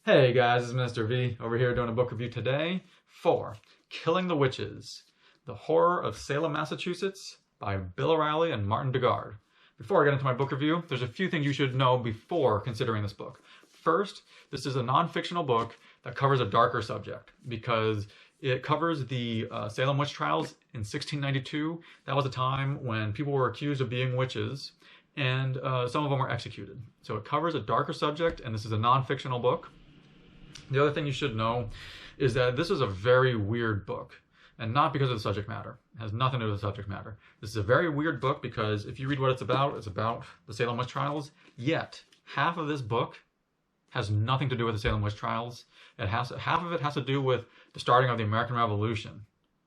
Hey guys, it's Mr. V over here doing a book review today for Killing the Witches, The Horror of Salem, Massachusetts by Bill O'Reilly and Martin Dugard. Before I get into my book review, there's a few things you should know before considering this book. First, this is a non-fictional book that covers a darker subject because it covers the Salem witch trials in 1692. That was a time when people were accused of being witches and some of them were executed. So it covers a darker subject, and this is a non-fictional book. The other thing you should know is that this is a very weird book, and not because of the subject matter. It has nothing to do with the subject matter. This is a very weird book because if you read what it's about the Salem witch trials, yet half of this book has nothing to do with the Salem witch trials. Half of it has to do with the starting of the American Revolution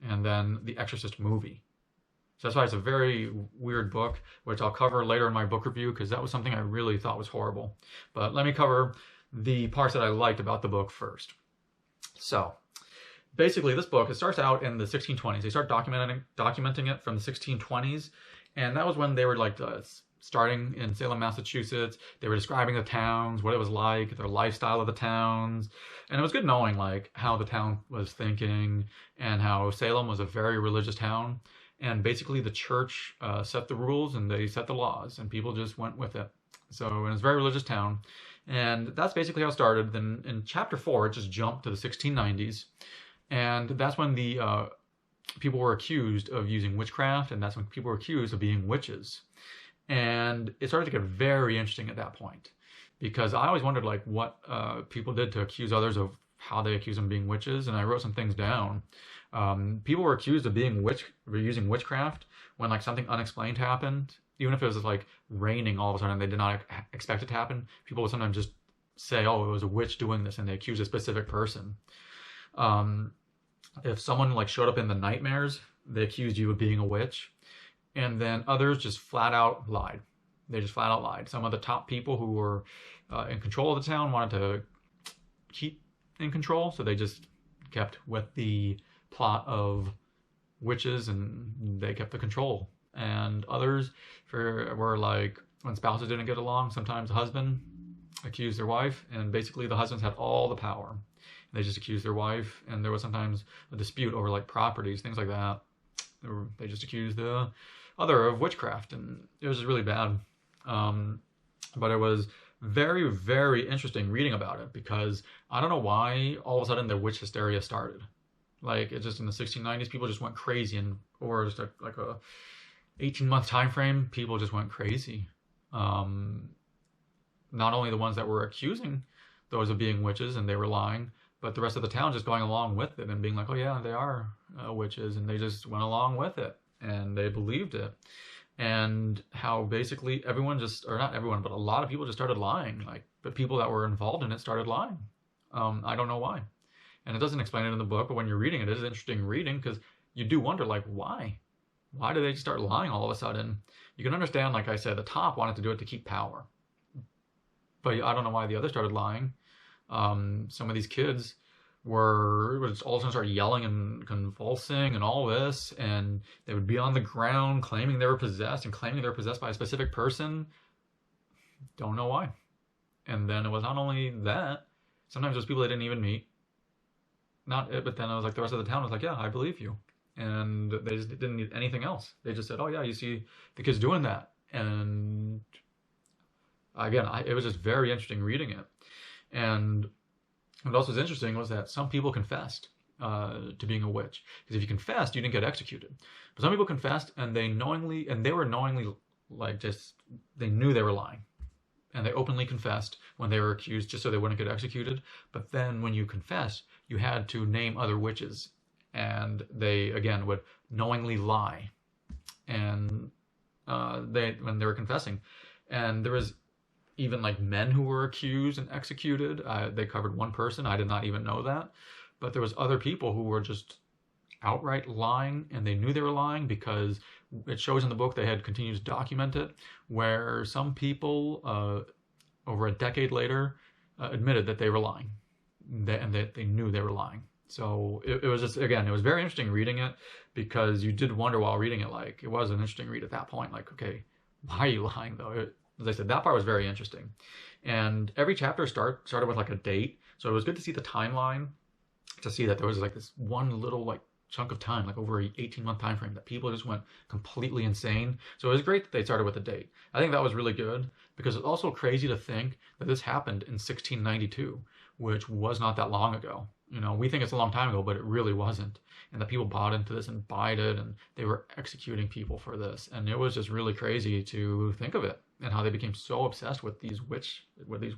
and then the Exorcist movie. So that's why it's a very weird book, which I'll cover later in my book review because that was something I really thought was horrible. But let me cover the parts that I liked about the book first. So basically this book, it starts out in the 1620s. They start documenting it from the 1620s, and that was when they were starting in Salem, Massachusetts. They were describing the towns, what it was like, their lifestyle of the towns, and it was good knowing how the town was thinking and how Salem was a very religious town. And basically the church set the rules and they set the laws and people just went with it. So it was a very religious town. And that's basically how it started. Then in chapter 4, it just jumped to the 1690s. And that's when the people were accused of using witchcraft, and that's when people were accused of being witches. And it started to get very interesting at that point. Because I always wondered what people did to accuse others of how they accused them of being witches, and I wrote some things down. People were accused of using witchcraft when something unexplained happened. Even if it was raining all of a sudden, they did not expect it to happen. People would sometimes just say, "Oh, it was a witch doing this," and they accuse a specific person. If someone showed up in the nightmares, they accused you of being a witch. And then others just flat out lied. They just flat out lied. Some of the top people who were in control of the town wanted to keep in control, so they just kept with the plot of witches and they kept the control. And others were when spouses didn't get along, sometimes the husband accused their wife, and basically the husbands had all the power. And they just accused their wife, and there was sometimes a dispute over properties, things like that. They just accused the other of witchcraft, and it was just really bad. But it was very, very interesting reading about it because I don't know why all of a sudden the witch hysteria started. It just in the 1690s, people just went crazy, or just a 18-month time frame, people just went crazy. Not only the ones that were accusing those of being witches and they were lying, but the rest of the town just going along with it and being like, "Oh yeah, they are witches," and they just went along with it and they believed it. And how basically everyone or not everyone, but a lot of people just started lying. The people that were involved in it started lying. I don't know why. And it doesn't explain it in the book, but when you're reading it, it is interesting reading because you do wonder, why? Why did they just start lying all of a sudden? You can understand, like I said, the top wanted to do it to keep power. But I don't know why the others started lying. Some of these kids would just all of a sudden start yelling and convulsing and all this, and they would be on the ground claiming they were possessed and claiming they were possessed by a specific person. Don't know why. And then it was not only that, sometimes it was people they didn't even meet. Not it, but then it was the rest of the town was "Yeah, I believe you." And they just didn't need anything else. They just said, "Oh yeah, you see the kids doing that." And again, it was just very interesting reading it. And what else was interesting was that some people confessed to being a witch. Because if you confessed, you didn't get executed. But some people confessed and they were knowingly they knew they were lying. And they openly confessed when they were accused just so they wouldn't get executed. But then when you confessed, you had to name other witches. And they, again, would knowingly lie. And when they were confessing. And there was even men who were accused and executed. They covered one person. I did not even know that. But there was other people who were just outright lying, and they knew they were lying because it shows in the book they had continued to document it, where some people over a decade later admitted that they were lying, and that they knew they were lying. So it was just, again, it was very interesting reading it because you did wonder while reading it, it was an interesting read at that point. Okay, why are you lying though? As I said, that part was very interesting. And every chapter started with like a date. So it was good to see the timeline, to see that there was like this one little like chunk of time, like over an 18-month time frame, that people just went completely insane. So it was great that they started with a date. I think that was really good, because it's also crazy to think that this happened in 1692, which was not that long ago. You know, we think it's a long time ago, but it really wasn't. And that people bought into this and bought it, and they were executing people for this. And it was just really crazy to think of it, and how they became so obsessed with these witch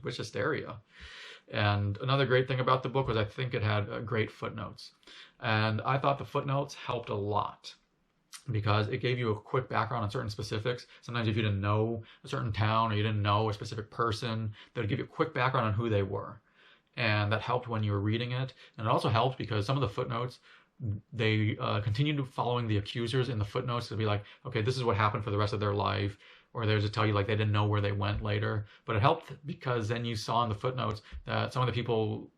hysteria. And another great thing about the book was I think it had great footnotes. And I thought the footnotes helped a lot, because it gave you a quick background on certain specifics. Sometimes if you didn't know a certain town, or you didn't know a specific person, they would give you a quick background on who they were. And that helped when you were reading it. And it also helped because some of the footnotes, they continued following the accusers in the footnotes to be like, okay, this is what happened for the rest of their life. Or they would just tell you like they didn't know where they went later. But it helped because then you saw in the footnotes that some of the people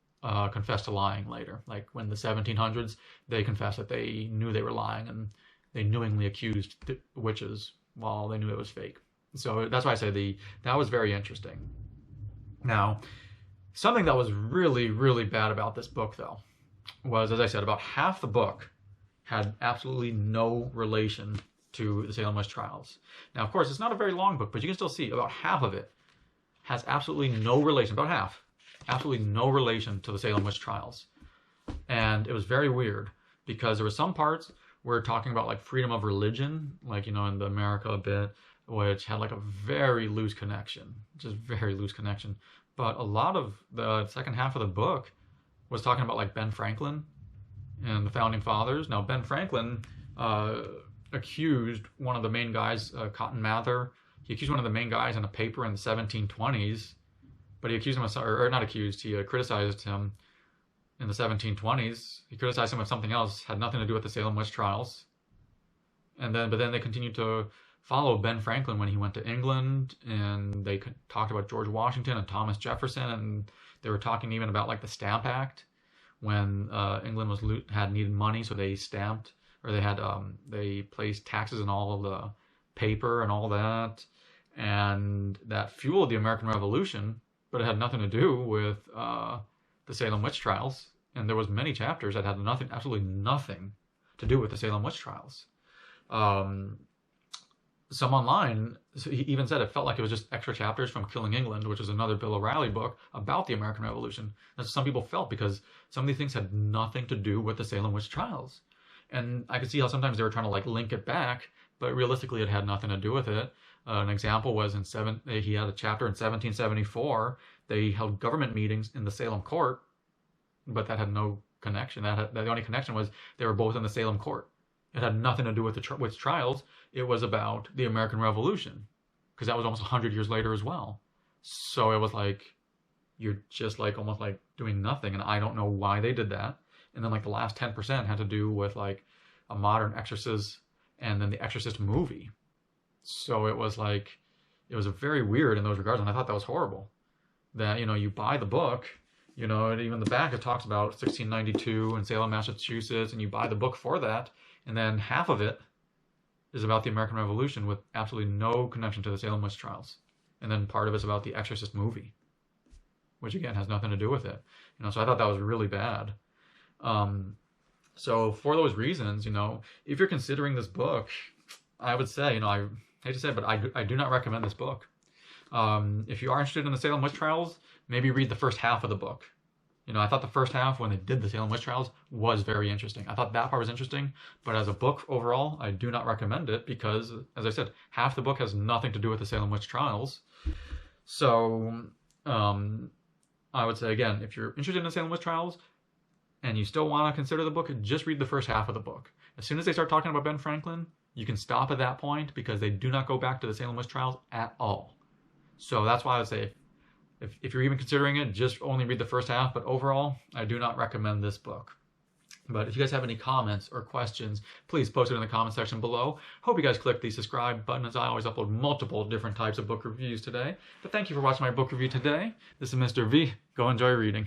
confessed to lying later. Like when the 1700s, they confessed that they knew they were lying, and they knowingly accused witches while they knew it was fake. So that's why I say that was very interesting. Now, something that was really, really bad about this book, though, was, as I said, about half the book had absolutely no relation to the Salem witch trials. Now, of course, it's not a very long book, but you can still see about half of it has absolutely no relation, about half, absolutely no relation to the Salem witch trials. And it was very weird, because there were some parts where we're talking about like freedom of religion, like, you know, in the America a bit, which had like a very loose connection, just very loose connection. But a lot of the second half of the book was talking about like Ben Franklin and the founding fathers. Now, Ben Franklin accused one of the main guys, Cotton Mather. He accused one of the main guys in a paper in the 1720s, but he accused him of, or not accused, he criticized him in the 1720s. He criticized him of something else, had nothing to do with the Salem witch trials. But then they continued to follow Ben Franklin when he went to England, and they talked about George Washington and Thomas Jefferson, and they were talking even about like the Stamp Act, when England had needed money, so they stamped, or they placed taxes on all of the paper and all that, and that fueled the American Revolution, but it had nothing to do with the Salem witch trials. And there was many chapters that had absolutely nothing to do with the Salem witch trials. Some online, he even said it felt like it was just extra chapters from Killing England, which is another Bill O'Reilly book about the American Revolution. That's what some people felt, because some of these things had nothing to do with the Salem witch trials. And I could see how sometimes they were trying to like link it back, but realistically it had nothing to do with it. An example was he had a chapter in 1774. They held government meetings in the Salem court, but that had no connection. The only connection was they were both in the Salem court. It had nothing to do with the witch trials. It was about the American Revolution, because that was almost 100 years later as well. So it was like, you're just like almost like doing nothing, and I don't know why they did that. And then like the last 10% had to do with like a modern Exorcist, and then the Exorcist movie. So it was like, it was very weird in those regards, and I thought that was horrible. That, you know, you buy the book, you know, and even the back it talks about 1692 in Salem, Massachusetts, and you buy the book for that, and then half of it is about the American Revolution with absolutely no connection to the Salem witch trials. And then part of it's about the Exorcist movie, which again has nothing to do with it. You know, so I thought that was really bad. So for those reasons, you know, if you're considering this book, I would say, you know, I hate to say it, but I do not recommend this book. If you are interested in the Salem witch trials, maybe read the first half of the book. You know, I thought the first half, when they did the Salem witch trials, was very interesting. I thought that part was interesting, but as a book overall, I do not recommend it, because, as I said, half the book has nothing to do with the Salem witch trials. So, I would say, again, if you're interested in the Salem witch trials, and you still want to consider the book, just read the first half of the book. As soon as they start talking about Ben Franklin, you can stop at that point, because they do not go back to the Salem witch trials at all. So that's why I would say, if you're even considering it, just only read the first half. But overall, I do not recommend this book. But if you guys have any comments or questions, please post it in the comment section below. Hope you guys click the subscribe button, as I always upload multiple different types of book reviews today. But thank you for watching my book review today. This is Mr. V. Go enjoy reading.